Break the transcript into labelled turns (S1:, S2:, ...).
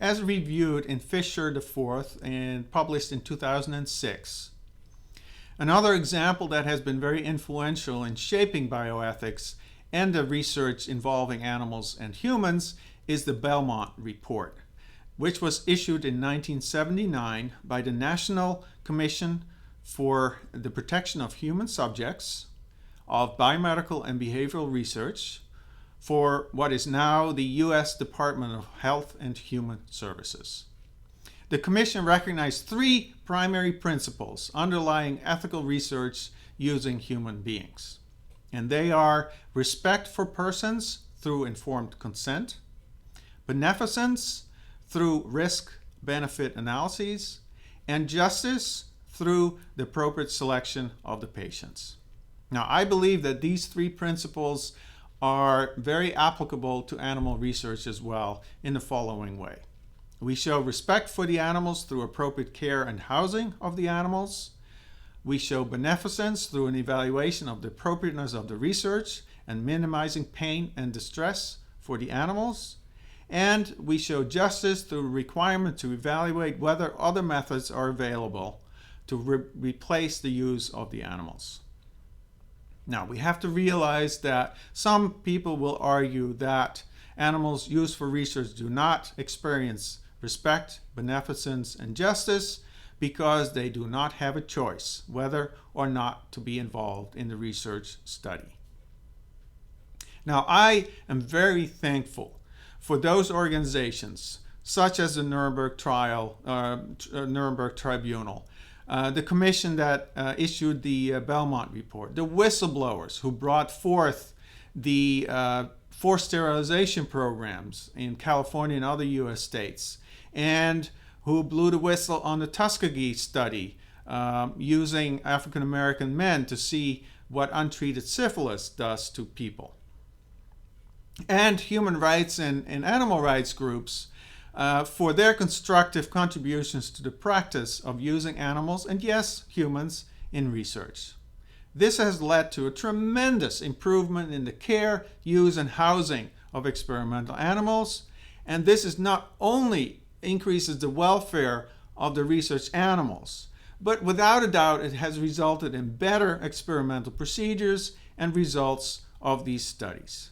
S1: as reviewed in Fisher IV and published in 2006. Another example that has been very influential in shaping bioethics and the research involving animals and humans is the Belmont report, which was issued in 1979 by the National Commission for the Protection of Human Subjects of Biomedical and Behavioral Research for what is now the U.S. Department of Health and Human Services. The Commission recognized three primary principles underlying ethical research using human beings. And they are respect for persons through informed consent, beneficence through risk-benefit analyses, and justice through the appropriate selection of the patients. Now, I believe that these three principles are very applicable to animal research as well in the following way. We show respect for the animals through appropriate care and housing of the animals. We show beneficence through an evaluation of the appropriateness of the research and minimizing pain and distress for the animals. And we show justice through a requirement to evaluate whether other methods are available to replace the use of the animals. Now, we have to realize that some people will argue that animals used for research do not experience respect, beneficence, and justice because they do not have a choice whether or not to be involved in the research study. Now, I am very thankful for those organizations, such as the Nuremberg Tribunal, the commission that issued the Belmont report, the whistleblowers who brought forth the forced sterilization programs in California and other U.S. states, and who blew the whistle on the Tuskegee study using African American men to see what untreated syphilis does to people. And human rights and animal rights groups for their constructive contributions to the practice of using animals, and yes, humans, in research. This has led to a tremendous improvement in the care, use, and housing of experimental animals, and this is not only increases the welfare of the research animals, but without a doubt it has resulted in better experimental procedures and results of these studies.